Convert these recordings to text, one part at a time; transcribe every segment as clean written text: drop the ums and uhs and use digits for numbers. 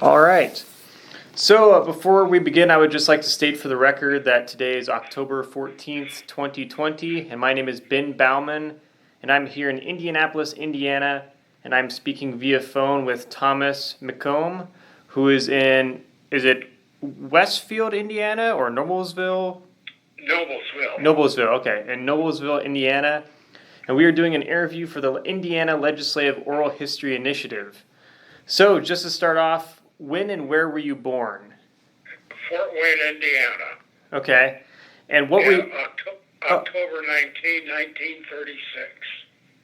All right. So before we begin, I would just like to state for the record that today is October 14th, 2020, and my name is Ben Bauman, and I'm here in Indianapolis, Indiana, and I'm speaking via phone with Thomas McComb, who is it Westfield, Indiana, or Noblesville? Noblesville, okay, in Noblesville, Indiana, and we are doing an interview for the Indiana Legislative Oral History Initiative. So, just to start off, when and where were you born? Fort Wayne, Indiana. Okay. And what were you... October 1936.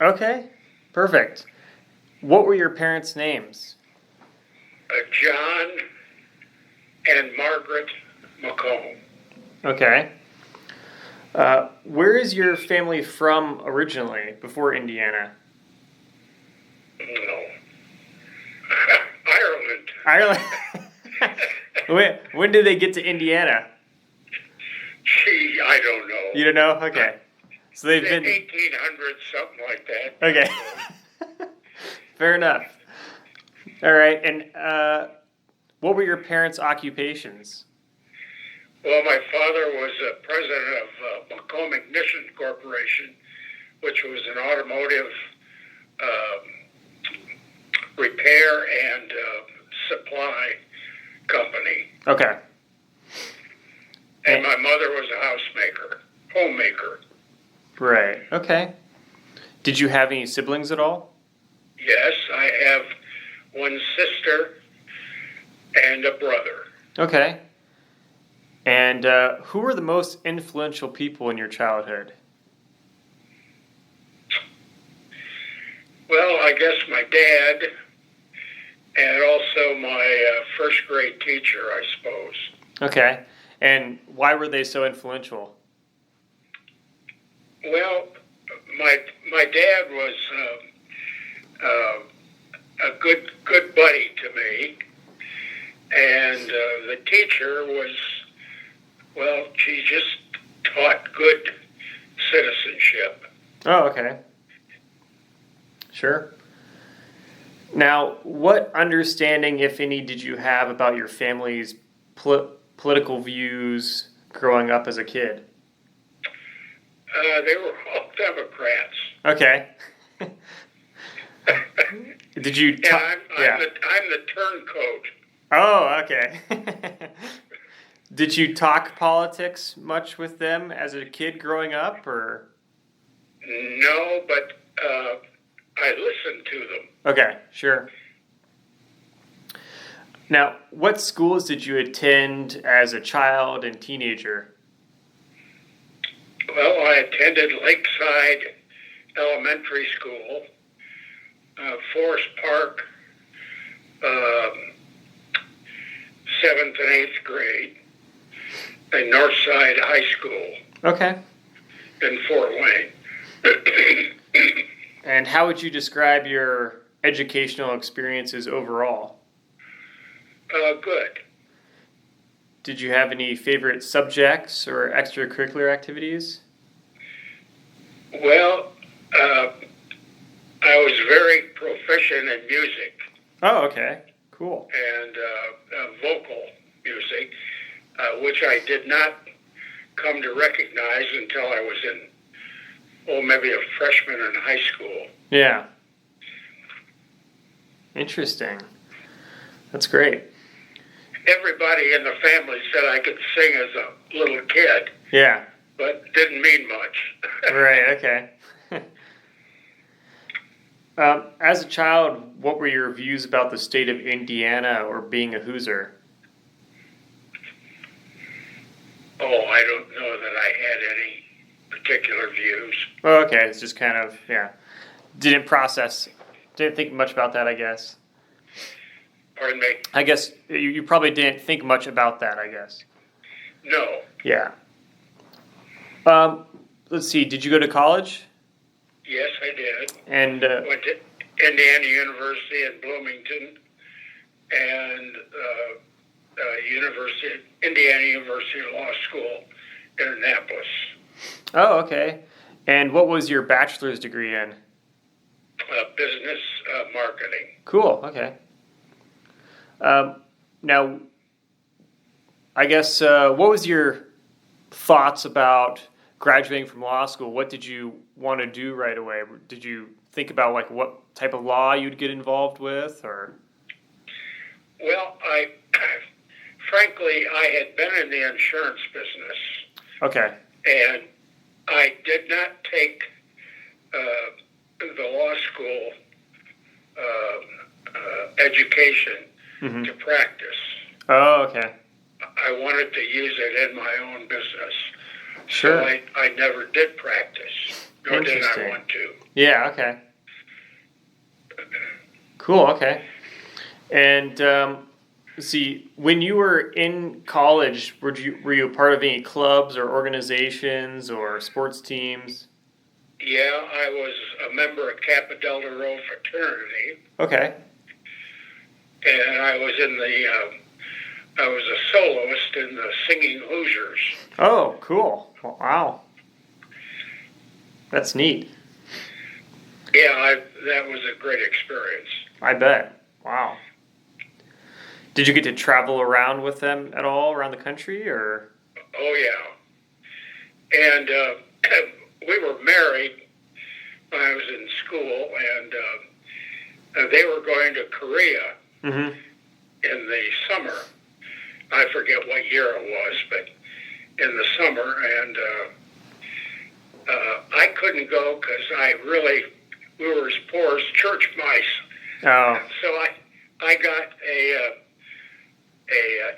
Okay. Perfect. What were your parents' names? John and Margaret McComb. Okay. Where is your family from originally, before Indiana? No. Ireland. When did they get to Indiana? Gee, I don't know. You don't know? Okay. So they've been... 1800s, something like that. Okay. Fair enough. All right. And what were your parents' occupations? Well, my father was president of McComb Ignition Corporation, which was an automotive repair and supply company. Okay. And my mother was a homemaker. Right. Okay. Did you have any siblings at all? Yes, I have one sister and a brother. Okay. And who were the most influential people in your childhood? Well, I guess my dad, and also my first grade teacher, I suppose. Okay. And why were they so influential? Well, my dad was a good buddy to me, and the teacher was, well, she just taught good citizenship. Oh, okay. Sure. Now, what understanding, if any, did you have about your family's political views growing up as a kid? They were all Democrats. Okay. Did you? I'm the turncoat. Oh, okay. Did you talk politics much with them as a kid growing up, or? No, but I listened to them. Okay, sure. Now, what schools did you attend as a child and teenager? Well, I attended Lakeside Elementary School, Forest Park, 7th and 8th grade, and Northside High School. Okay. In Fort Wayne. And how would you describe your educational experiences overall? Good. Did you have any favorite subjects or extracurricular activities? Well, I was very proficient in music. Oh, okay. Cool. And vocal music, which I did not come to recognize until I was maybe a freshman in high school. Yeah. Interesting. That's great. Everybody in the family said I could sing as a little kid. Yeah. But didn't mean much. Right, okay. As a child, what were your views about the state of Indiana or being a Hoosier? Oh, I don't know that I had any particular views. Oh, okay. It's just kind of, didn't think much about that, I guess. Pardon me? I guess you probably didn't think much about that, I guess. No. Yeah. Let's see. Did you go to college? Yes, I did. And went to Indiana University in Bloomington and Indiana University Law School in Annapolis. Oh, okay. And what was your bachelor's degree in? Business marketing. Cool. Okay. Now, I guess, what was your thoughts about graduating from law school? What did you want to do right away? Did you think about like what type of law you'd get involved with, or? Well, frankly, I had been in the insurance business. Okay. And I did not take the law school education to practice. Oh, okay. I wanted to use it in my own business. Sure. So I never did practice, nor did I want to. Yeah, okay. Cool, okay. And see, when you were in college, were you a part of any clubs or organizations or sports teams? Yeah, I was a member of Kappa Delta Rho fraternity. Okay. And I was I was a soloist in the Singing Hoosiers. Oh, cool. Wow. That's neat. Yeah, that was a great experience. I bet. Wow. Did you get to travel around with them at all around the country, or? Oh, yeah. And we were married when I was in school, and they were going to Korea in the summer. I forget what year it was, but in the summer, and I couldn't go because we were as poor as church mice. Oh. So I got a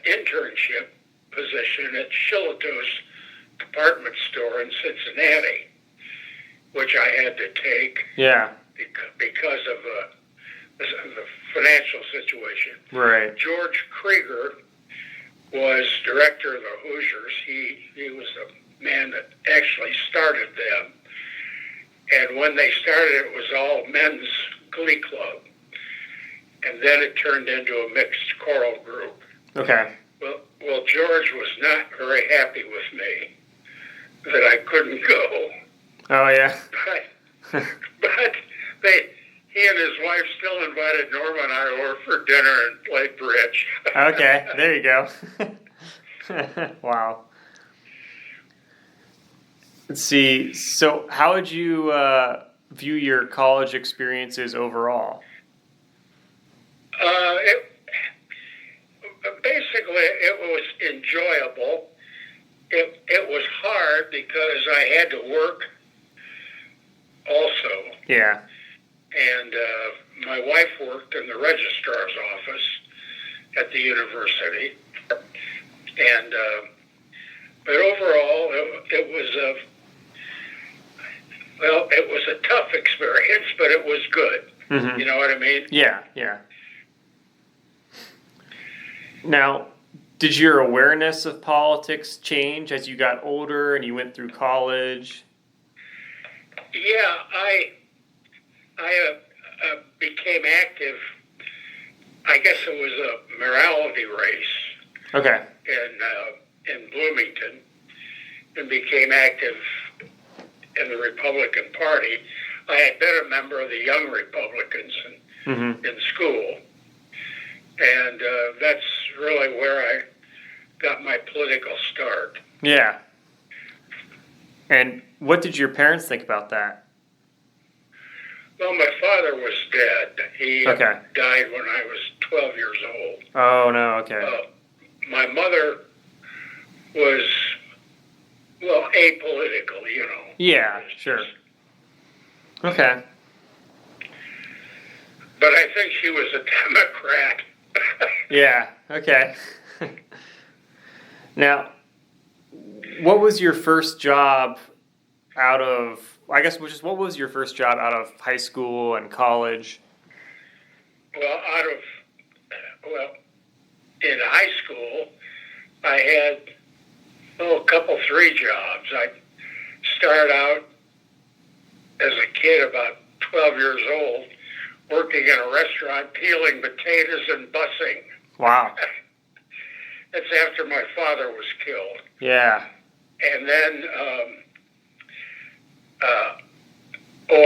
internship position at Shillito's department store in Cincinnati, which I had to take. Yeah. Because of the financial situation. Right. George Krieger was director of the Hoosiers. He was the man that actually started them. And when they started, it was all men's glee club. And then it turned into a mixed choral group. Okay. Well, George was not very happy with me that I couldn't go. Oh, yeah. But he and his wife still invited Norma and I over for dinner and played bridge. Okay, there you go. Wow. Let's see. So, how would you view your college experiences overall? Basically, it was enjoyable. It was hard because I had to work also. Yeah. And my wife worked in the registrar's office at the university. And but overall, it was a tough experience, but it was good. You know what I mean? Yeah, yeah. Now, did your awareness of politics change as you got older and you went through college? Yeah, I became active. I guess it was a morality race. Okay. In Bloomington, and became active in the Republican Party. I had been a member of the Young Republicans in school, and that's really where I got my political start. Yeah. And what did your parents think about that? Well, my father was dead. He died when I was 12 years old. Oh, no, okay. My mother was, well, apolitical, you know. Yeah, sure. Okay. But I think she was a Democrat. Yeah, okay. Now, what was your first job out of, I guess, what was your first job out of high school and college? Well, in high school, I had, three jobs. I started out as a kid, about 12 years old, working in a restaurant, peeling potatoes and bussing. Wow. That's after my father was killed. Yeah. And then,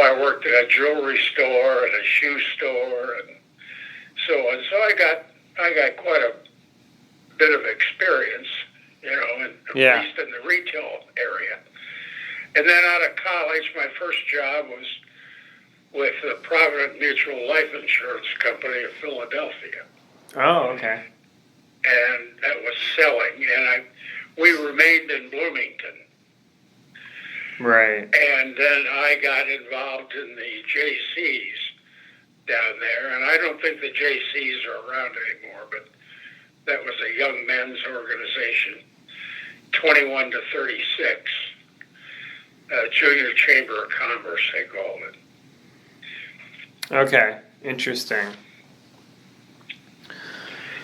I worked at a jewelry store and a shoe store and so on. So I got quite bit of experience, at least in the retail area. And then out of college, my first job was with the Provident Mutual Life Insurance Company of Philadelphia. Oh, okay. And that was selling, and we remained in Bloomington. Right. And then I got involved in the JCs down there, and I don't think the JCs are around anymore, but that was a young men's organization, 21 to 36, Junior Chamber of Commerce, they called it. Okay, interesting.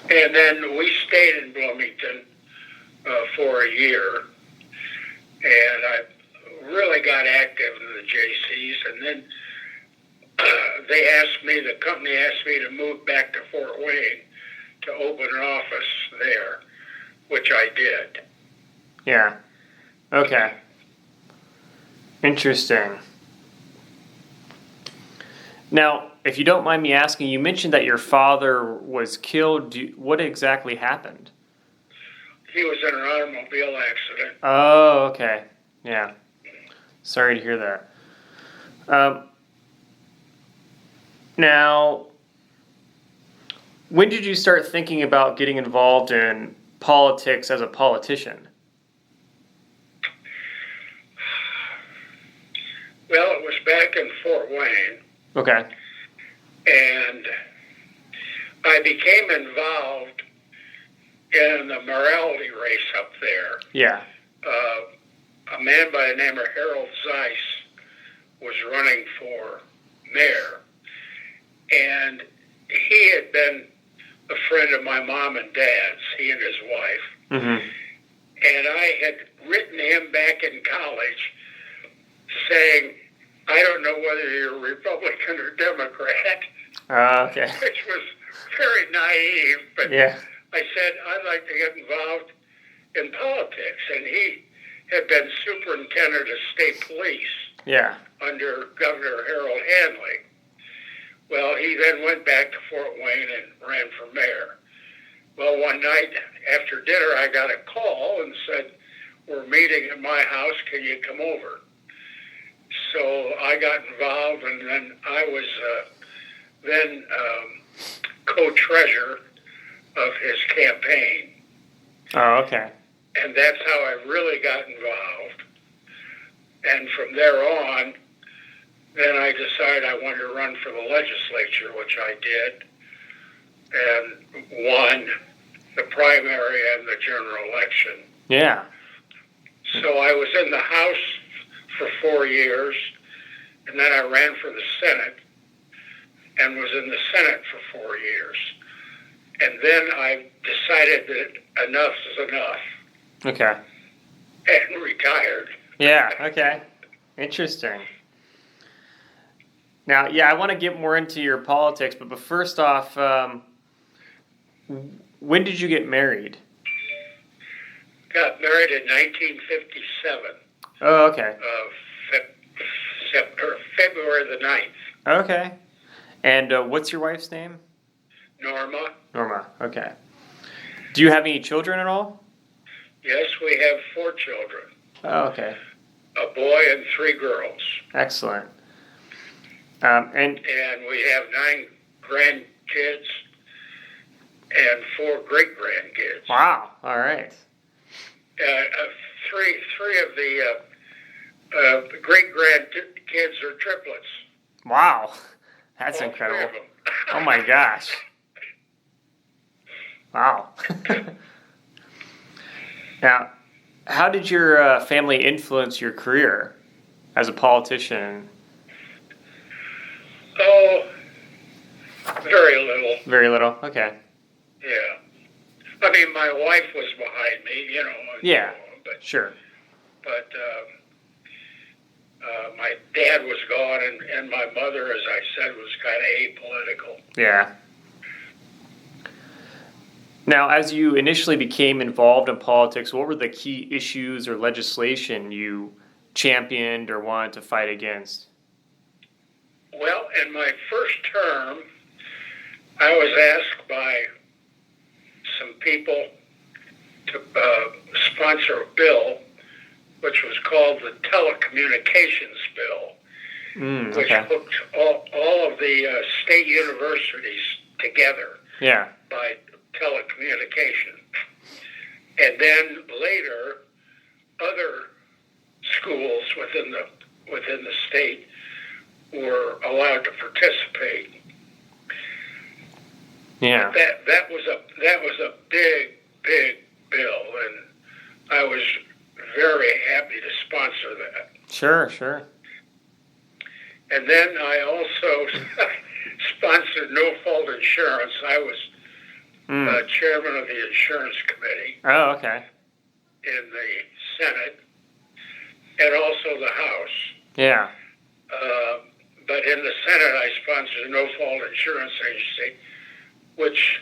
And then we stayed in Bloomington for a year, and I really got active in the JCs, and then the company asked me to move back to Fort Wayne to open an office there, which I did. Yeah. Okay. Interesting. Now, if you don't mind me asking, you mentioned that your father was killed. What exactly happened? He was in an automobile accident. Oh, okay. Yeah. Sorry to hear that. Now, when did you start thinking about getting involved in politics as a politician? Well, it was back in Fort Wayne. Okay. And I became involved in the morality race up there. Yeah. A man by the name of Harold Zeiss was running for mayor. And he had been a friend of my mom and dad's, he and his wife. Mm-hmm. And I had written him back in college saying, I don't know whether you're Republican or Democrat. Okay. Which was very naive, but Yeah. I said, I'd like to get involved in politics. And he had been superintendent of state police Yeah. under Governor Harold Hanley. Well, he then went back to Fort Wayne and ran for mayor. Well, one night after dinner, I got a call and said, we're meeting at my house, can you come over? So I got involved, and then I was co-treasurer of his campaign. Oh, okay. And that's how I really got involved. And from there on, then I decided I wanted to run for the legislature, which I did, and won the primary and the general election. Yeah. So I was in the House for 4 years, and then I ran for the Senate and was in the Senate for 4 years. And then I decided that enough is enough. Okay. And retired. Yeah, okay. Interesting. Now, yeah, I want to get more into your politics, but first off, when did you get married? Got married in 1957. Oh, okay. February the 9th. Okay. And what's your wife's name? Norma. Norma, okay. Do you have any children at all? Yes, we have 4 children. Oh, okay. A boy and 3 girls. Excellent. And we have 9 grandkids and 4 great-grandkids. Wow, all right. 3 of the great-grandkids are triplets. Wow, that's All incredible. 3 of them. Oh my gosh. Wow. Now, how did your family influence your career as a politician? Oh, very little. Very little. Okay. Yeah. I mean, my wife was behind me, Yeah. But Sure. my dad was gone, and my mother, as I said, was kind of apolitical. Yeah. Now, as you initially became involved in politics, what were the key issues or legislation you championed or wanted to fight against? Well, in my first term, I was asked by some people to sponsor a bill which was called the Telecommunications Bill, which hooked all of the state universities together by telecommunication. And then later, other schools within the state were allowed to participate. Yeah. That was a big bill, and I was very happy to sponsor that. Sure. And then I also sponsored No Fault Insurance. I was chairman of the insurance committee. Oh, okay. In the Senate and also the House. Yeah. But in the Senate, I sponsored the No Fault Insurance Agency, which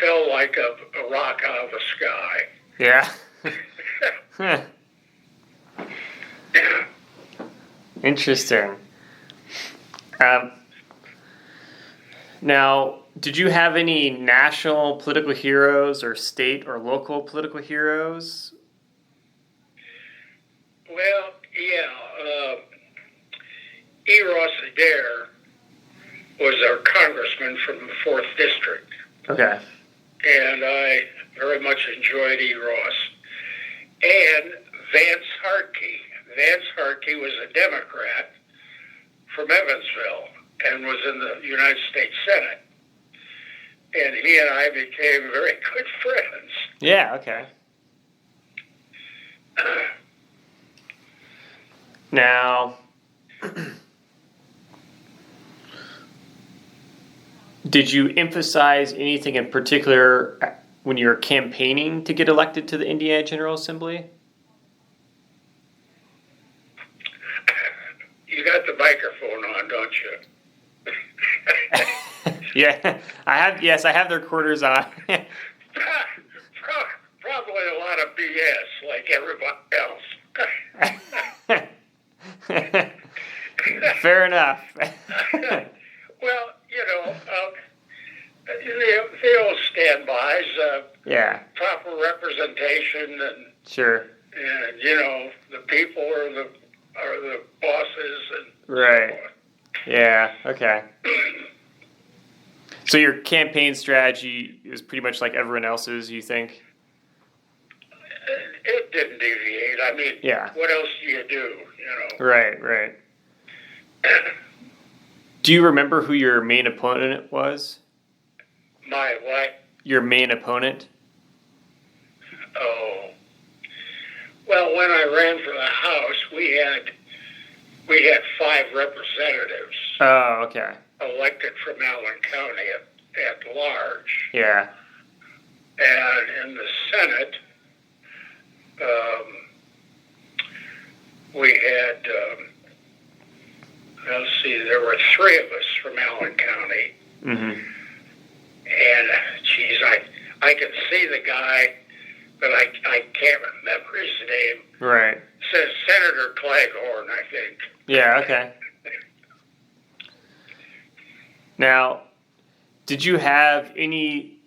fell like a rock out of the sky. Yeah. Interesting. Now, did you have any national political heroes or state or local political heroes? Well, yeah. E. Ross Adair was our congressman from the 4th District. Okay. And I very much enjoyed E. Ross. And Vance Harkey. Vance Harkey was a Democrat from Evansville and was in the United States Senate. And he and I became very good friends. Yeah, okay. Now, did you emphasize anything in particular when you were campaigning to get elected to the Indiana General Assembly? You got the microphone on, don't you? Yeah, I have. Yes, I have the recorders on. Probably a lot of BS, like everybody else. Fair enough. Well, the old standbys. Proper representation and sure. And the people are the bosses and right. So on. Yeah. Okay. So your campaign strategy is pretty much like everyone else's, you think? It didn't deviate. I mean, what else do you do? Right. Do you remember who your main opponent was? My what? Your main opponent? Oh. Well, when I ran for the House, we had 5 representatives. Oh, okay. Elected from Allen County at large. Yeah. And in the Senate, we had, let's see, there were 3 of us from Allen County. Mm-hmm. And, geez, I can see the guy, but I can't remember his name. Right. It says Senator Claghorn, I think. Yeah, okay. Now, did you have any,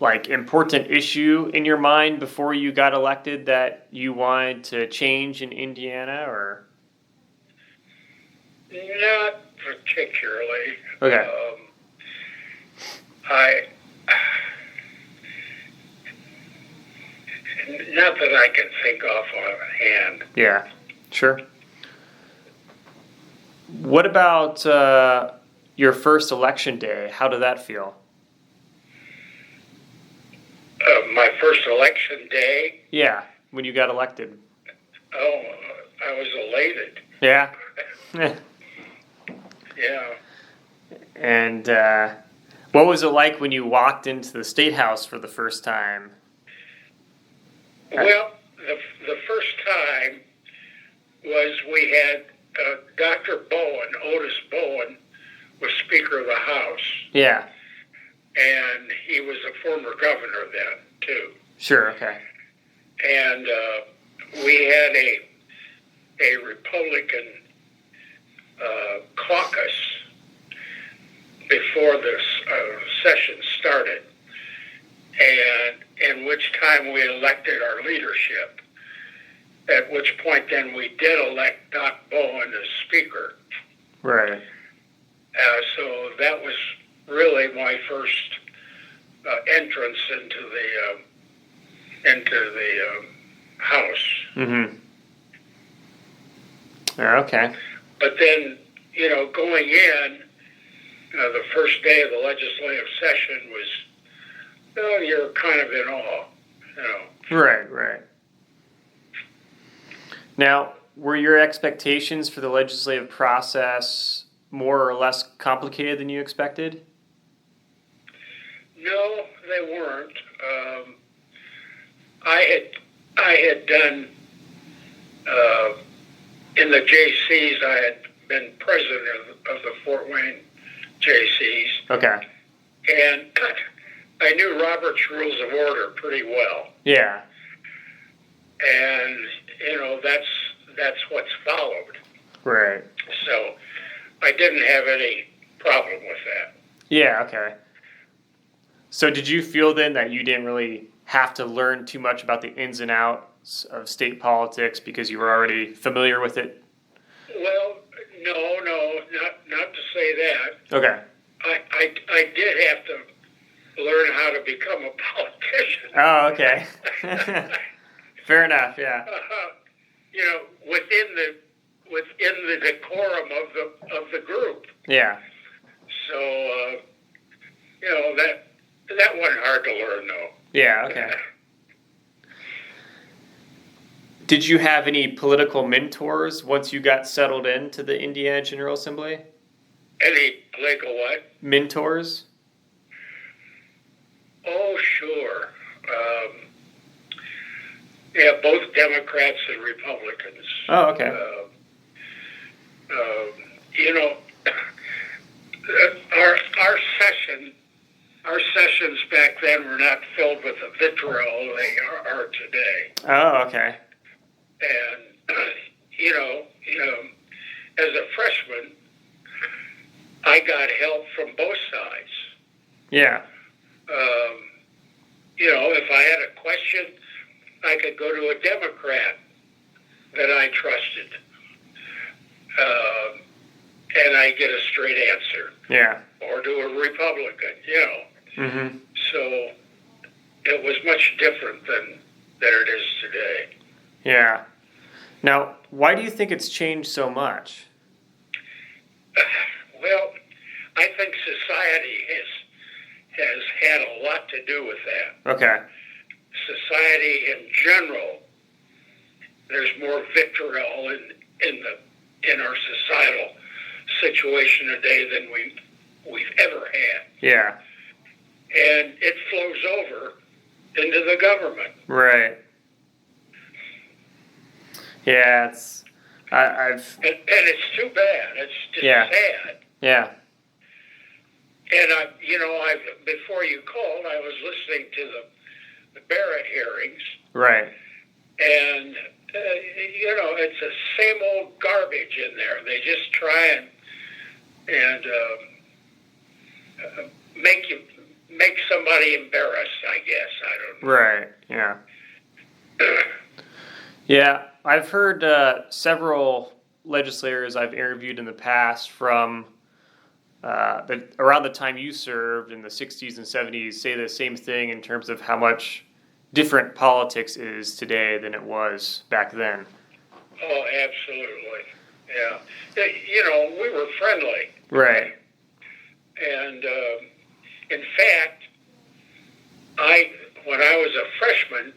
important issue in your mind before you got elected that you wanted to change in Indiana, or? Not particularly. Okay. Not that I can think off hand. Yeah, sure. What about your first election day? How did that feel? My first election day? Yeah, when you got elected. Oh, I was elated. Yeah? Yeah. And what was it like when you walked into the State House for the first time? Well, the first time was we had Dr. Bowen, Otis Bowen, was Speaker of the House. Yeah. And he was a former governor then, too. Sure, okay. And we had a Republican caucus before this session started, and in which time we elected our leadership, at which point then we did elect Doc Bowen as Speaker. Right. So that was really my first entrance into the House. Mm-hmm. Okay. But then, going in, the first day of the legislative session was, you're kind of in awe, Right. Now, were your expectations for the legislative process more or less complicated than you expected? No, they weren't. I had done in the JCs. I had been president of the Fort Wayne JCs. Okay. And I knew Robert's Rules of Order pretty well. Yeah. And that's what's followed. Right. So I didn't have any problem with that. Yeah. Okay. So did you feel then that you didn't really have to learn too much about the ins and outs of state politics because you were already familiar with it? Well, no, not to say that. Okay. I did have to learn how to become a politician. Oh, okay. Fair enough. Yeah. Within the decorum of the group. Yeah. So that wasn't hard to learn, though. Yeah. Okay. Did you have any political mentors once you got settled into the Indiana General Assembly? Any political what? Mentors? Oh, sure. Yeah, both Democrats and Republicans. Oh, okay. Our sessions back then were not filled with the vitriol they are today. Oh, okay. And as a freshman, I got help from both sides. Yeah. If I had a question, I could go to a Democrat that I trusted, and I get a straight answer. Yeah. Or to a Republican, Mm-hmm. So it was much different than it is today. Yeah. Now, why do you think it's changed so much? Well, I think society has had a lot to do with that. Okay. Society in general, there's more vitriol in our societal situation today than we've ever had. Yeah. And it flows over into the government. Right. Yeah, I've. And it's too bad. It's just sad. Yeah. And before you called, I was listening to the Barrett hearings. Right. And it's the same old garbage in there. They just try and make somebody embarrassed, I guess. I don't know. Right. Yeah. Yeah, I've heard several legislators I've interviewed in the past from around the time you served in the 60s and 70s say the same thing in terms of how much different politics is today than it was back then. Oh, absolutely. Yeah. We were friendly. Right. And in fact, when I was a freshman,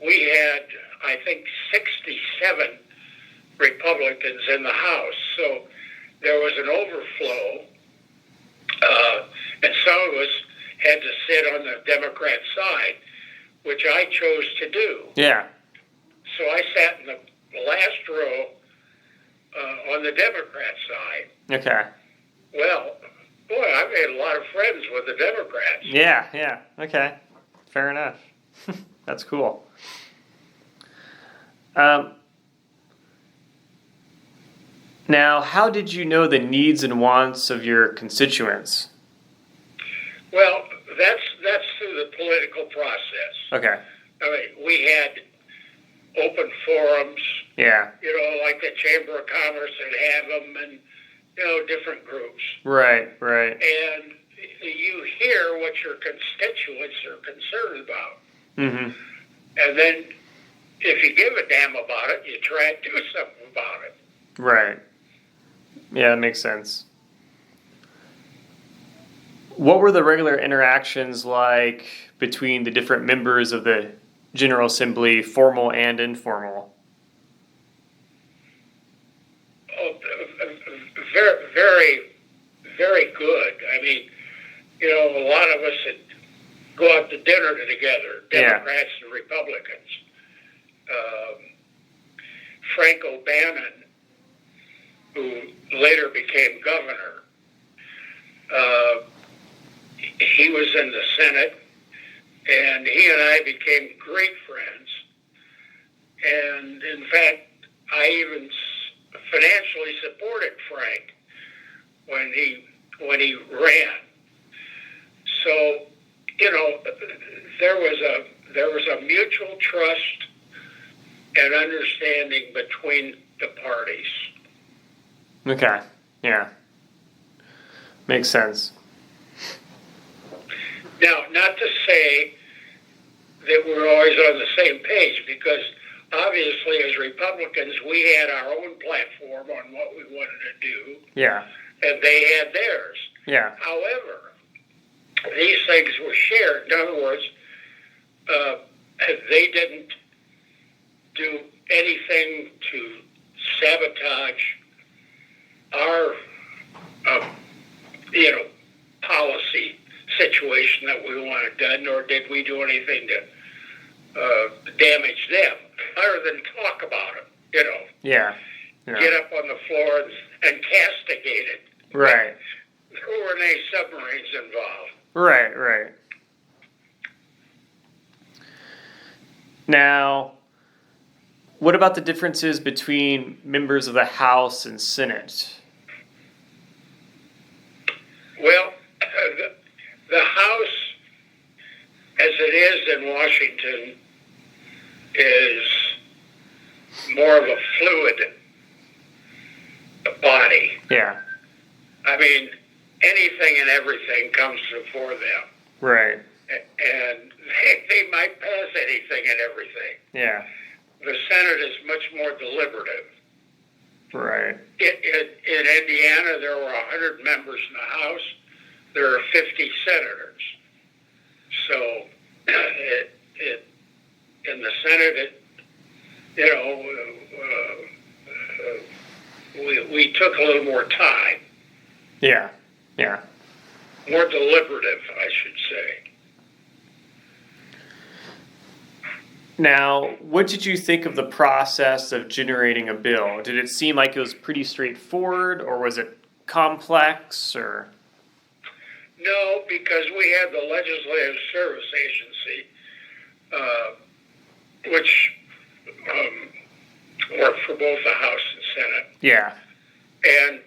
we had, I think, 67 Republicans in the House. So there was an overflow, and some of us had to sit on the Democrat side, which I chose to do. Yeah. So I sat in the last row on the Democrat side. Okay. Well, boy, I made a lot of friends with the Democrats. Yeah. Okay. Fair enough. That's cool. Now, how did you know the needs and wants of your constituents? Well, that's through the political process. Okay. I mean, we had open forums, Yeah. Like the Chamber of Commerce would have them, and, different groups. Right. And you hear what your constituents are concerned about. Mm-hmm. And then if you give a damn about it, you try and do something about it. Right. Yeah, that makes sense. What were the regular interactions like between the different members of the General Assembly, formal and informal? Oh, very, very, very good. I mean, a lot of us would go out to dinner together, Democrats and Republicans. Frank O'Bannon, who later became governor, he was in the Senate, and he and I became great friends. And in fact, I even financially supported Frank when he ran. So, there was a mutual trust and understanding between the parties. Okay. Yeah. Makes sense. Now, not to say that we're always on the same page, because obviously as Republicans, we had our own platform on what we wanted to do. Yeah. And they had theirs. Yeah. However, these things were shared. In other words, they didn't do anything to sabotage our, policy situation that we wanted done, nor did we do anything to damage them, other than talk about it, Yeah. Get up on the floor and castigate it. Right. There weren't any submarines involved. Right. Now, what about the differences between members of the House and Senate? Well, the House, as it is in Washington, is more of a fluid body. Yeah. I mean, anything and everything comes before them. Right. And they might pass anything and everything. Yeah. The Senate is much more deliberative. Right. In Indiana, there were 100 members in the House. There are 50 senators. So, in the Senate, we took a little more time. Yeah. More deliberative, I should say. Now, what did you think of the process of generating a bill? Did it seem like it was pretty straightforward, or was it complex, or? No, because we had the Legislative Service Agency, which worked for both the House and Senate. Yeah. And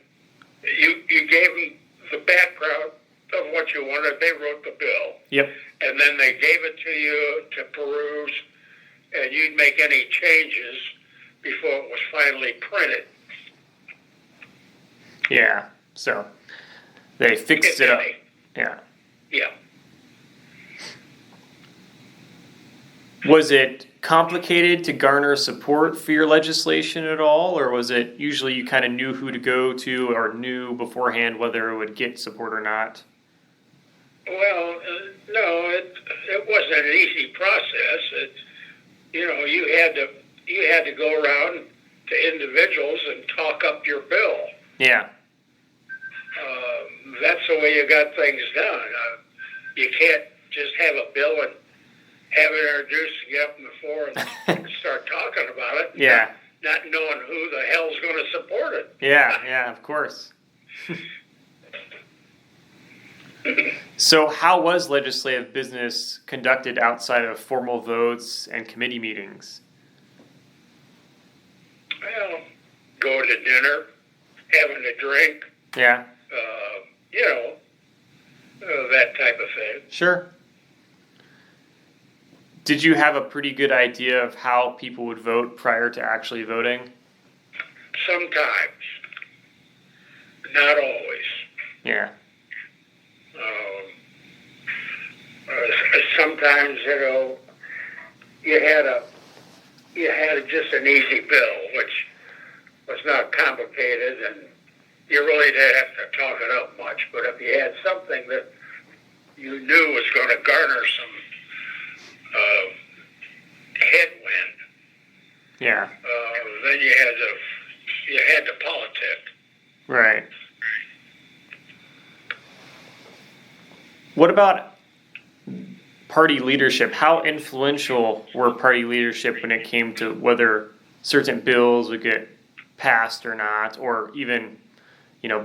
you gave them the background of what you wanted. They wrote the bill. Yep. And then they gave it to you to peruse, and you'd make any changes before it was finally printed. Yeah. So they fixed it up. Yeah. Yeah. Was it complicated to garner support for your legislation at all, or was it usually you kind of knew who to go to or knew beforehand whether it would get support or not? Well, no, it wasn't an easy process. You had to go around to individuals and talk up your bill. Yeah. That's the way you got things done. You can't just have a bill and have it introduced and get up on the floor and start talking about it. Yeah. Not knowing who the hell's going to support it. Yeah, of course. So how was legislative business conducted outside of formal votes and committee meetings? Well, going to dinner, having a drink, Yeah. that type of thing. Sure. Did you have a pretty good idea of how people would vote prior to actually voting? Sometimes, not always. Yeah. Sometimes, you had just an easy bill, which was not complicated, and you really didn't have to talk it up much. But if you had something that you knew was going to garner some headwind, Yeah. then you had to politic. Right. What about party leadership? How influential were party leadership when it came to whether certain bills would get passed or not, or even,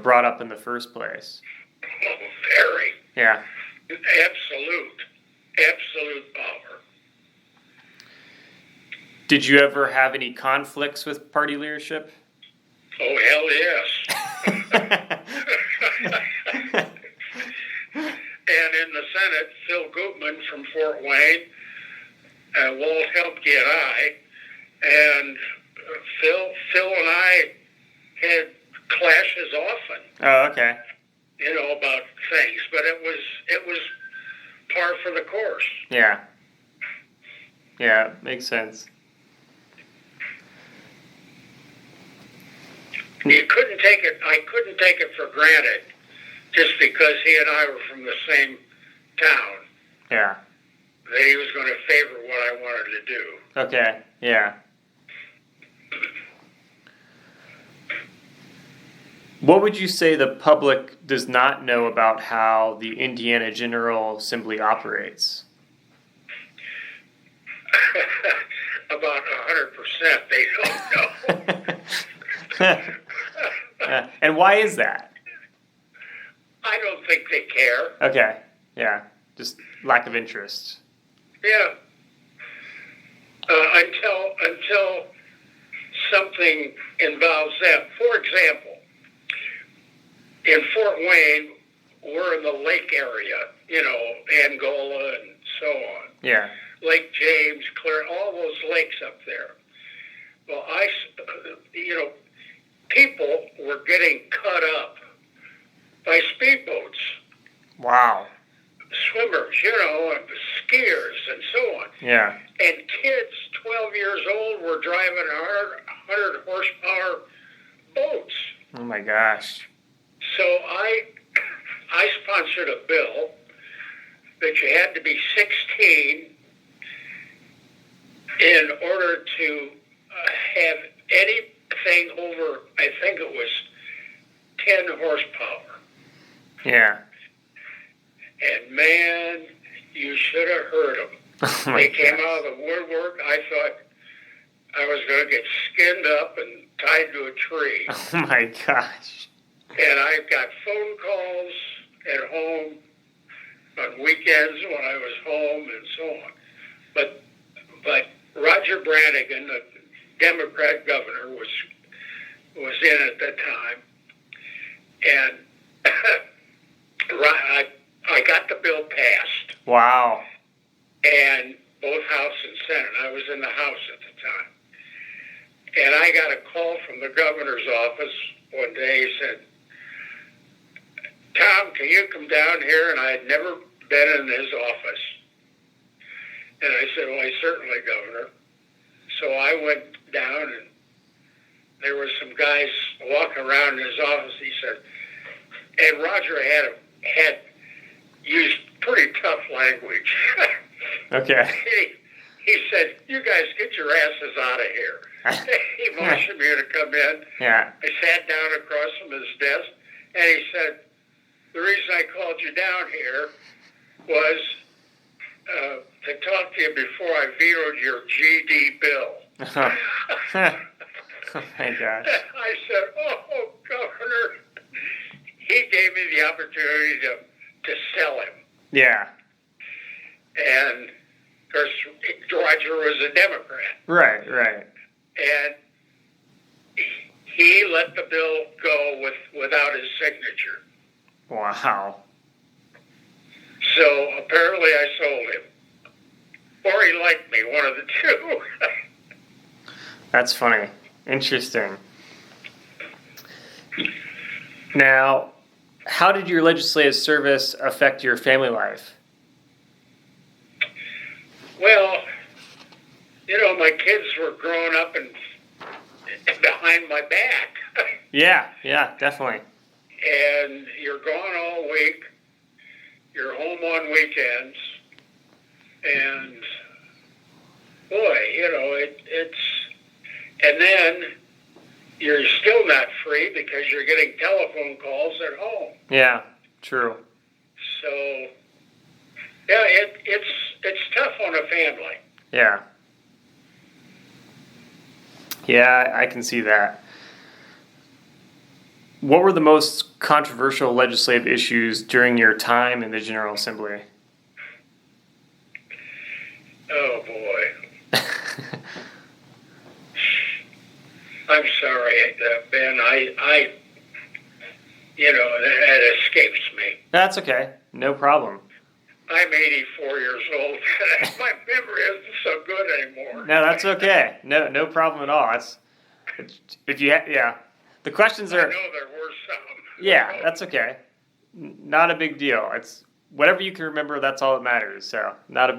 brought up in the first place? Oh, very. Yeah. Absolute power. Did you ever have any conflicts with party leadership? Oh, hell yes. And in the Senate, Phil Gutman from Fort Wayne, Walt Helmke and I, and Phil and I had clashes often. Oh, okay. About things, but it was par for the course. Yeah. Yeah, makes sense. You couldn't take it. I couldn't take it for granted, just because he and I were from the same town. Yeah. That he was going to favor what I wanted to do. Okay. Yeah. What would you say the public does not know about how the Indiana General Assembly operates? About 100% they don't know. And why is that? I don't think they care. Okay. Yeah. Just lack of interest. Yeah. Until something involves them. For example, in Fort Wayne, we're in the lake area, Angola and so on. Yeah. Lake James, Clear, all those lakes up there. Well, people were getting cut up by speedboats. Wow. Swimmers, and skiers and so on. Yeah. And kids 12 years old were driving 100 horsepower boats. Oh my gosh. So I sponsored a bill that you had to be 16 in order to have anything over, I think it was 10 horsepower. Yeah. And man, you should have heard them. Oh They came out of the woodwork. I thought I was going to get skinned up and tied to a tree. Oh my gosh. And I got phone calls at home on weekends when I was home and so on. But Roger Brannigan, the Democrat governor, was in at that time, and I got the bill passed. Wow. And both House and Senate. I was in the House at the time. And I got a call from the governor's office one day. He said, "Tom, can you come down here?" And I had never been in his office. And I said, "Well, certainly, Governor." So I went down, and there were some guys walking around in his office. He said, and Roger had used pretty tough language. Okay. He said, "You guys get your asses out of here." He motioned me to come in. Yeah. I sat down across from his desk, and he said, "The reason I called you down here was to talk to you before I vetoed your GD bill." Oh my gosh. I said, "Oh, Governor." He gave me the opportunity to sell him. Yeah. And, of course, Roger was a Democrat. Right. And he let the bill go without his signature. Wow. So apparently I sold him. Or he liked me, one of the two. That's funny. Interesting. Now, how did your legislative service affect your family life? Well, my kids were growing up and behind my back. Yeah, definitely. And you're gone all week. You're home on weekends. And, boy, it's... And then you're still not free because you're getting telephone calls at home. Yeah, true. So, yeah, it's tough on a family. Yeah. Yeah, I can see that. What were the most controversial legislative issues during your time in the General Assembly? Oh, boy. I'm sorry, Ben. That escapes me. That's okay. No problem. I'm 84 years old. My memory isn't so good anymore. No, that's okay. No problem at all. The questions are. I know there were some. Yeah, that's okay. Not a big deal. It's whatever you can remember. That's all that matters. So not a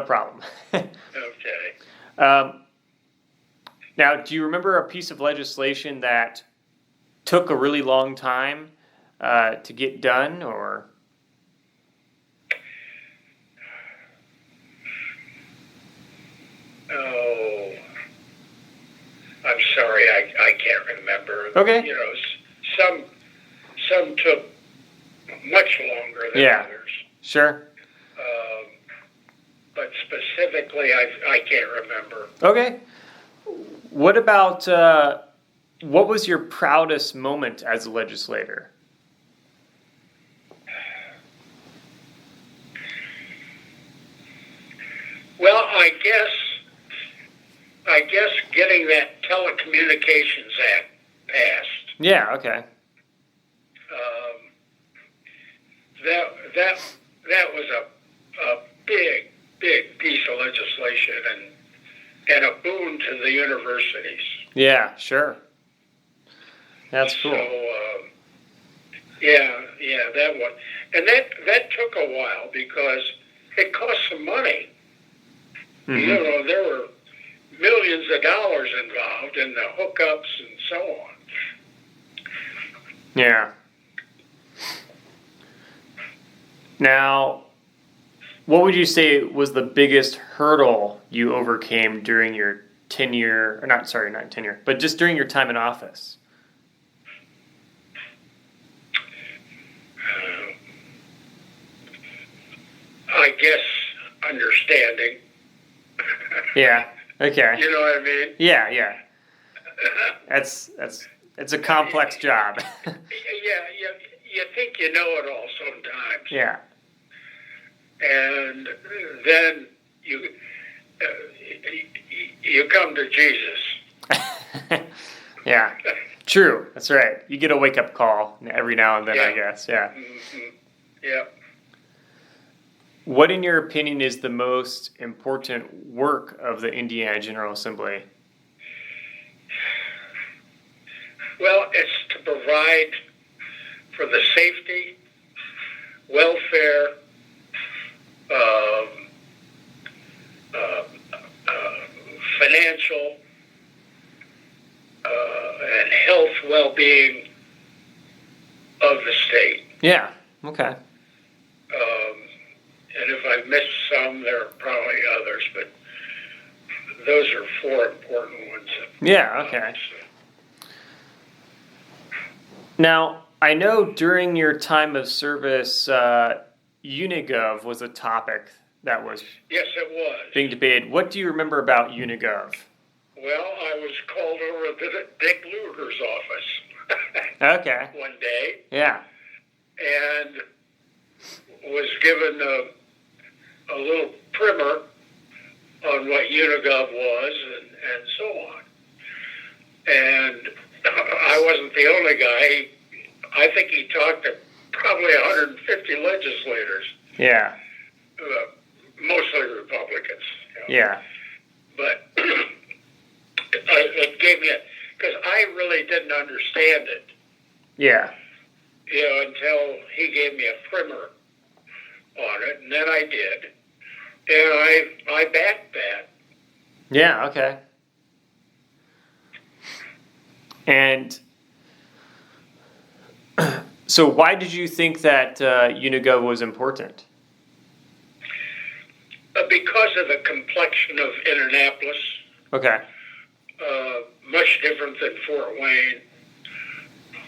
problem. Okay. Now, do you remember a piece of legislation that took a really long time to get done, or? Oh, I'm sorry, I can't remember. Okay. Some took much longer than others. Sure. But specifically, I can't remember. Okay. What about, what was your proudest moment as a legislator? Well, I guess getting that Telecommunications Act passed. Yeah, okay. That was a big piece of legislation and a boon to the universities. Yeah, sure. That's cool. So, that one. And that took a while because it cost some money. Mm-hmm. There were millions of dollars involved in the hookups and so on. Yeah. Now, what would you say was the biggest hurdle you overcame during your tenure, or not tenure, but just during your time in office? I guess understanding. Yeah. Okay. You know what I mean? Yeah. It's a complex job. You think you know it all sometimes. Yeah. And then you come to Jesus. Yeah. True. That's right. You get a wake-up call every now and then, I guess. Yeah. Mm-hmm. Yeah. What, in your opinion, is the most important work of the Indiana General Assembly? Well, it's to provide for the safety, welfare, financial, and health well-being of the state. Yeah. Okay. And if I've missed some, there are probably others, but those are four important ones. Yeah, okay. Now, I know during your time of service, Unigov was a topic that was Yes, it was. being debated. What do you remember about Unigov? Well, I was called over to Dick Lugar's office Okay. one day Yeah. and was given a little primer on what Unigov was and so on. And I wasn't the only guy. I think he talked to probably 150 legislators. Yeah. Mostly Republicans. Yeah. But it gave me because I really didn't understand it. Yeah. Until he gave me a primer on it, and then I did, and I backed that. Yeah. Okay. And so, why did you think that Unigov was important? Because of the complexion of Indianapolis, Okay. much different than Fort Wayne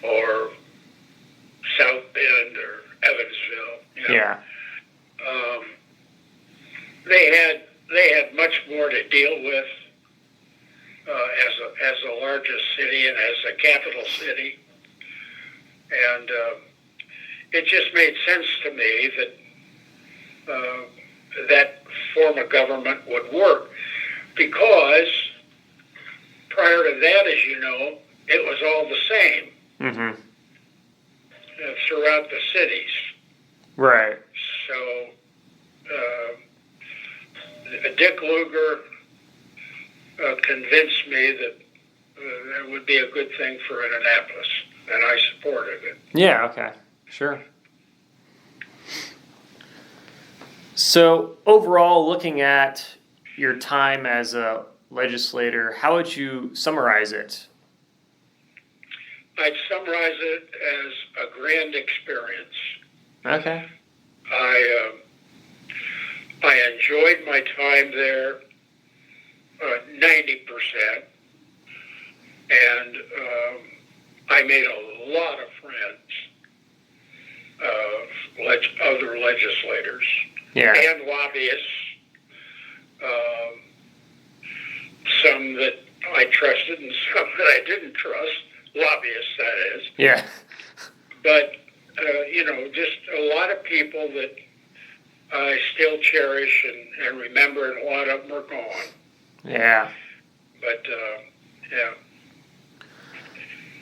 or South Bend or Evansville. Yeah. They had much more to deal with as the largest city and as the capital city, and it just made sense to me that that form of government would work, because prior to that, as you know, it was all the same. Mm-hmm. Throughout the cities. Right. So Dick Lugar convinced me that that would be a good thing for Indianapolis, and I supported it. Yeah. Okay. Sure. So overall, looking at your time as a legislator, how would you summarize it? I'd summarize it as a grand experience. Okay. I enjoyed my time there 90%, and I made a lot of friends of other legislators and lobbyists, some that I trusted and some that I didn't trust. Lobbyists, that is. Yeah. But, just a lot of people that I still cherish and remember, and a lot of them are gone. Yeah. But, yeah.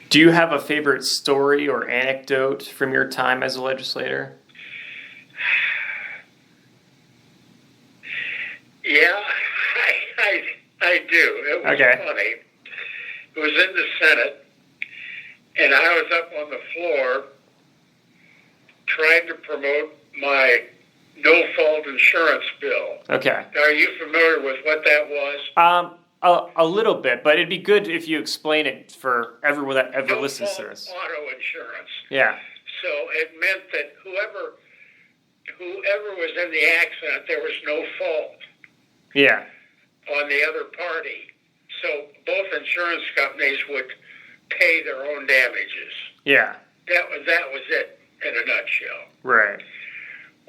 Do you have a favorite story or anecdote from your time as a legislator? Yeah, I do. It was funny. It was in the Senate, and I was up on the floor trying to promote my no-fault insurance bill. Okay. Are you familiar with what that was? A little bit, but it'd be good if you explain it for everyone that ever listens to this. Auto insurance. Yeah. So it meant that whoever was in the accident, there was no fault. Yeah. On the other party. So both insurance companies would pay their own damages. Yeah. That was it in a nutshell. Right.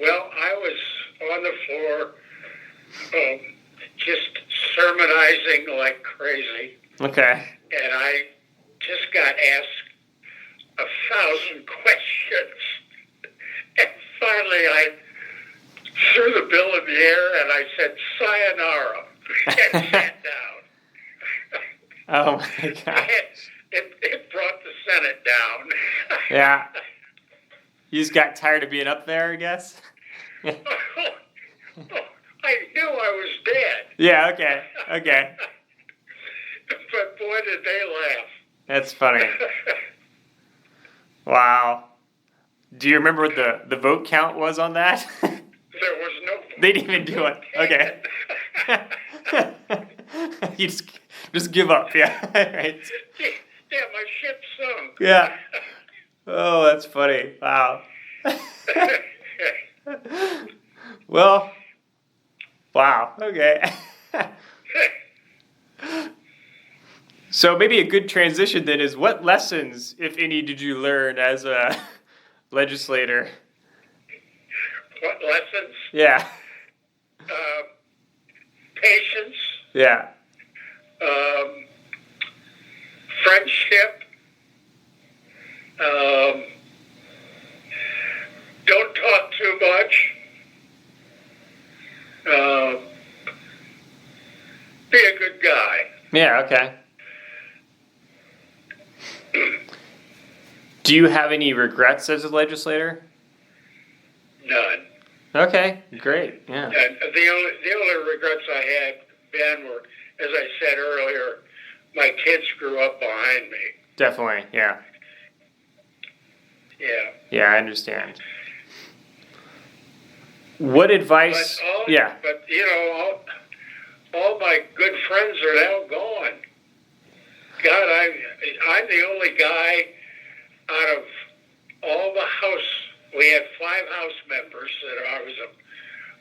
Well, I was on the floor just sermonizing like crazy. Okay. And I just got asked 1,000 questions. And finally I threw the bill in the air and I said, sayonara, and sat down. Oh my God. It brought the Senate down. Yeah. You just got tired of being up there, I guess? I knew I was dead. Yeah, okay. Okay. But boy, did they laugh. That's funny. Wow. Do you remember what the vote count was on that? There was no vote. They didn't even do it. Okay. You just give up, yeah. Right. Yeah, my ship sunk. Yeah. Oh, that's funny. Wow. Well, wow. Okay. So maybe a good transition then is, what lessons, if any, did you learn as a legislator? What lessons? Yeah. Patience. Yeah. Friendship. Don't talk too much. Be a good guy. Yeah, okay. Do you have any regrets as a legislator? None. Okay, great. Yeah. And the only regrets I had, Ben, were, as I said earlier, my kids grew up behind me. Definitely. Yeah. Yeah. Yeah, I understand. What advice? But all my good friends are now gone. God, I'm the only guy out of all the house. We had 5 house members that I was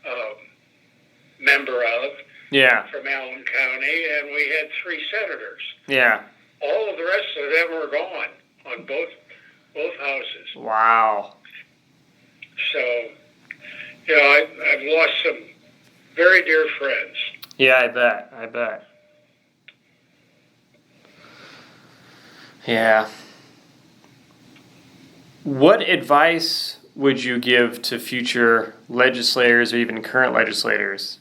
a member of. Yeah. From Allen County, and we had 3 senators. Yeah. All of the rest of them were gone on both houses. Wow. So, I've lost some very dear friends. Yeah, I bet. Yeah. What advice would you give to future legislators or even current legislators?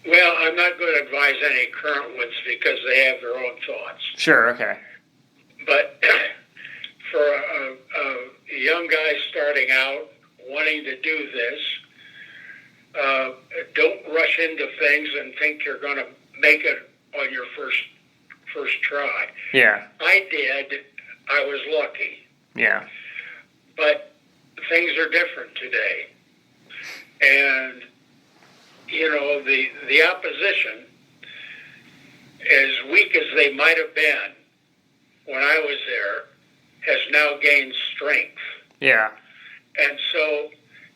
Well, I'm not going to advise any current ones because they have their own thoughts. Sure, okay. But for a young guy starting out, wanting to do this, don't rush into things and think you're going to make it on your first try. Yeah. I did. I was lucky. Yeah. But things are different today. And, the opposition, as weak as they might have been when I was there, has now gained strength. Yeah. And so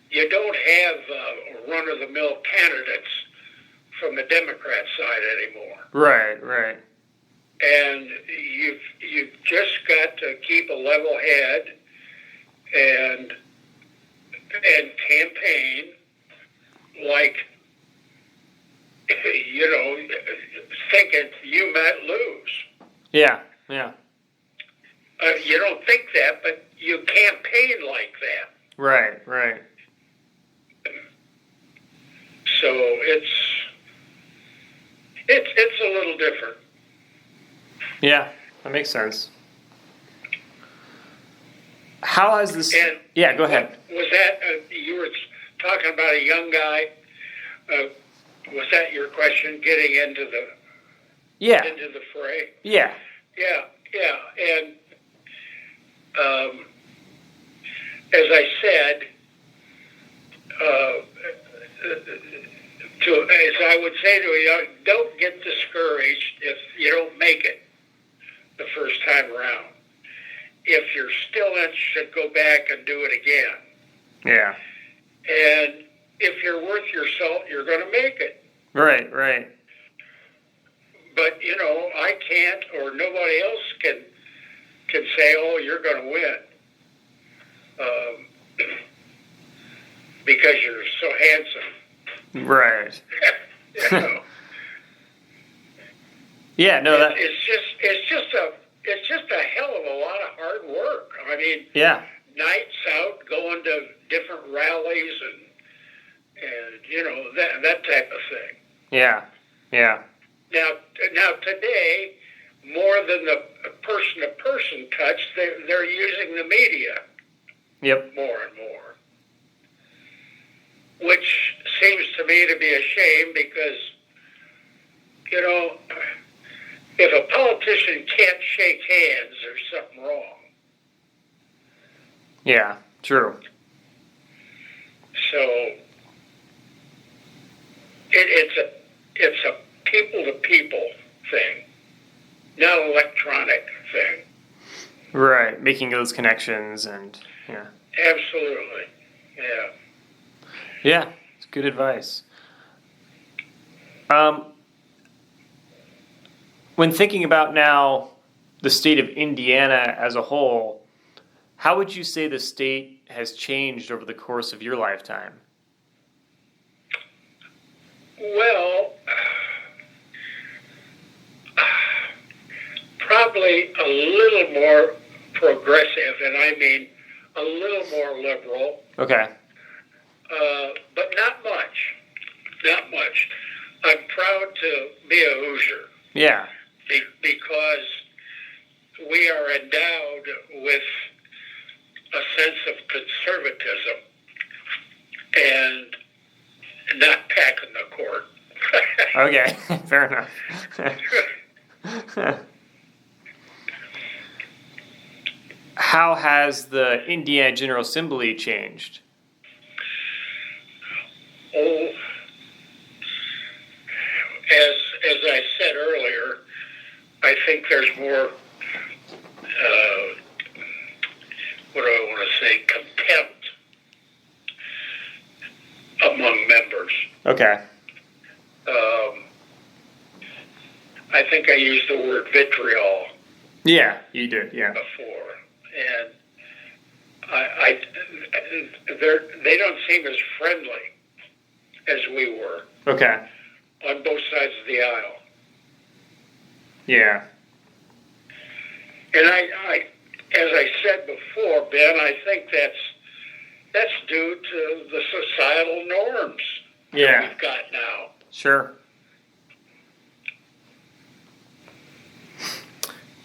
you don't have run-of-the-mill candidates from the Democrat side anymore. Right. And you've just got to keep a level head and campaign like, thinking you might lose. Yeah. You don't think that, but you campaign like that. Right. So it's a little different. Yeah, that makes sense. How has this... Yeah, go ahead. Was that, you were talking about a young guy, was that your question, getting into the fray? Yeah. And as I said, as I would say to you, don't get discouraged if you don't make it the first time around. If you're still interested, go back and do it again. Yeah. And if you're worth your salt, you're going to make it. Right. But, I can't, or nobody else can say, oh, you're going to win. Because you're so handsome. Right. Yeah, no, that... It's just a hell of a lot of hard work. I mean, nights out, going to different rallies and that type of thing. Yeah. Now today, more than the person-to-person touch, they're using the media. Yep. More and more, which seems to me to be a shame because, if a politician can't shake hands, there's something wrong. Yeah, true. So it's a people-to-people thing, not an electronic thing. Right, making those connections and yeah. Absolutely, yeah. Yeah, it's good advice. When thinking about now the state of Indiana as a whole, how would you say the state has changed over the course of your lifetime? Well, probably a little more progressive, and I mean a little more liberal. Okay. But not much. Not much. I'm proud to be a Hoosier. Yeah. Because we are endowed with a sense of conservatism not packing the court. Okay, fair enough. How has the Indiana General Assembly changed? Oh, as I said earlier, I think there's more, what do I want to say, contempt among members. Okay. I think I used the word vitriol. Yeah, you did, yeah. Before, and they don't seem as friendly as we were. Okay. On both sides of the aisle. Yeah. And I as I said before, Ben, I think that's due to the societal norms that we've got now. Sure.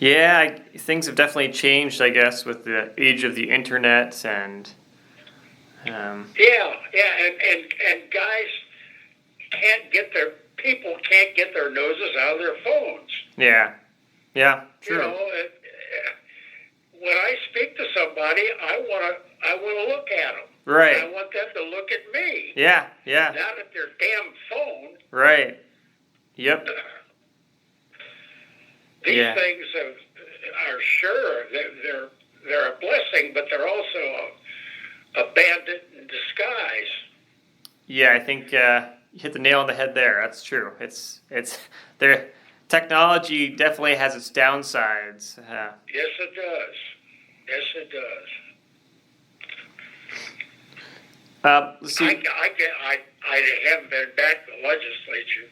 Yeah, things have definitely changed, I guess, with the age of the internet and. And guys people can't get their noses out of their phones. Yeah. Yeah. True. You know, when I speak to somebody, I want to look at them. Right. I want them to look at me. Yeah. Yeah. Not at their damn phone. Right. Yep. These things are sure they're a blessing, but they're also a bandit in disguise. Yeah, I think you hit the nail on the head there. That's true. It's their technology definitely has its downsides. Yes, it does. Yes, it does. Let's see. I haven't been back to the legislature,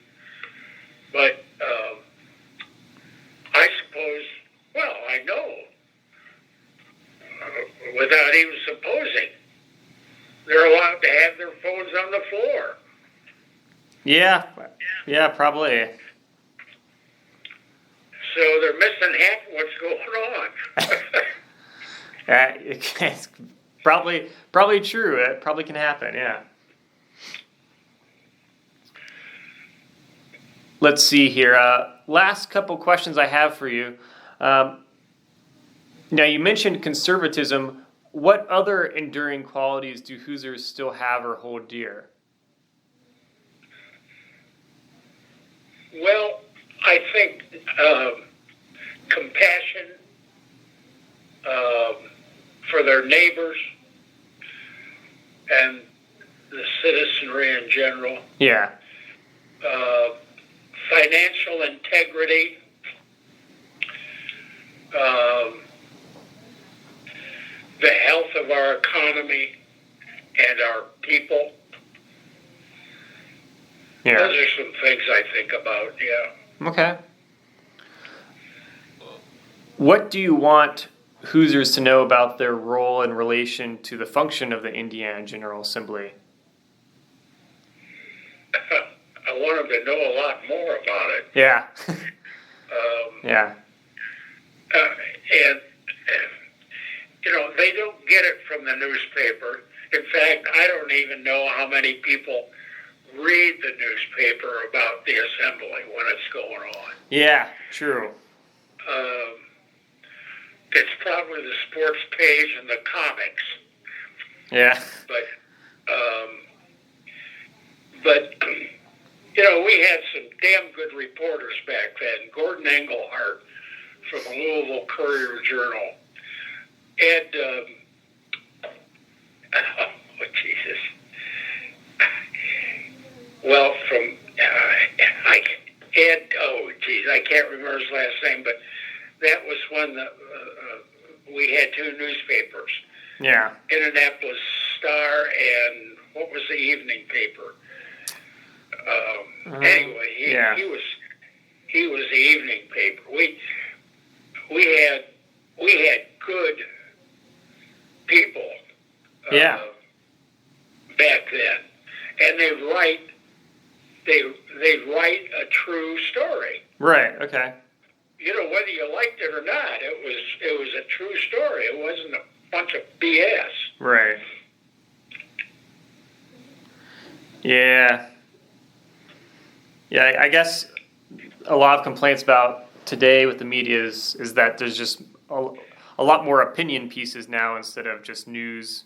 but I suppose, well, I know, without even supposing, they're allowed to have their phones on the floor. Yeah, probably. So they're missing half of what's going on. It's probably true. It probably can happen, yeah. Let's see here. Last couple questions I have for you. Now, you mentioned conservatism. What other enduring qualities do Hoosiers still have or hold dear? Well, I think compassion for their neighbors and the citizenry in general. Yeah. Financial integrity. The health of our economy and our people. Yeah. Those are some things I think about, yeah. Okay. What do you want Hoosiers to know about their role in relation to the function of the Indiana General Assembly? I want them to know a lot more about it. Yeah. Yeah. And, you know, they don't get it from the newspaper. In fact, I don't even know how many people read the newspaper about the assembly when it's going on. Yeah, true. It's probably the sports page and the comics. Yeah. But you know, we had some damn good reporters back then. Gordon Engelhardt from the Louisville Courier-Journal. And, oh, Jesus. Well, from, I can't remember his last name, but that was when we had two newspapers. Yeah. Indianapolis Star and what was the evening paper? Anyway, he was the evening paper. We had good people back then, and they write a true story. Right. Okay. You know, whether you liked it or not, it was a true story. It wasn't a bunch of BS. Right. Yeah. Yeah, I guess a lot of complaints about today with the media is that there's just a lot more opinion pieces now instead of just news.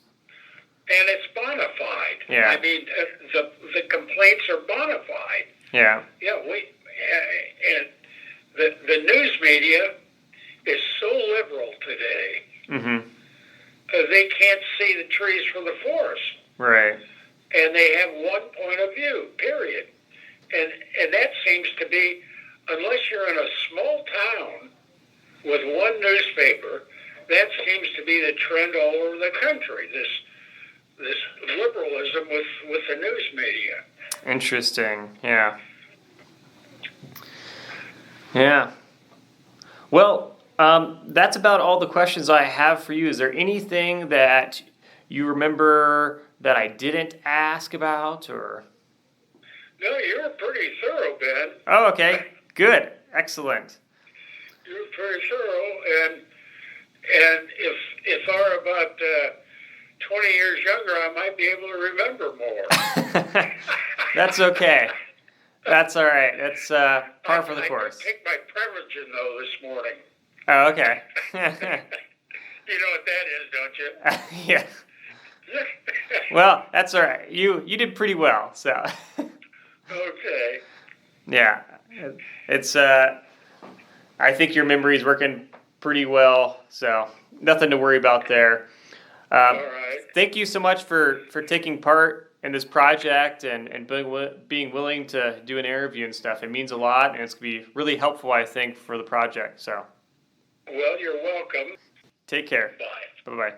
And it's bona fide. Yeah. I mean, the complaints are bona fide. Yeah. Yeah, and the news media is so liberal today. Mm-hmm. They can't see the trees from the forest. Right. And they have one point of view, period. And that seems to be, unless you're in a small town with one newspaper, that seems to be the trend all over the country, this liberalism with the news media. Interesting. Yeah. Yeah. Well, that's about all the questions I have for you. Is there anything that you remember that I didn't ask about, or? No, you were pretty thorough, Ben. Oh, okay. Good. Excellent. You were pretty thorough, and if I were about 20 years younger, I might be able to remember more. That's okay. That's all right. That's par for the course. I picked my Prevagen, though, this morning. Oh, okay. You know what that is, don't you? Yeah. Well, that's all right. You did pretty well. So. Okay. Yeah, it's. I think your memory's working pretty well. So nothing to worry about there. All right. Thank you so much for taking part in this project and being willing to do an interview and stuff. It means a lot, and it's going to be really helpful, I think, for the project. So. Well, you're welcome. Take care. Bye. Bye-bye.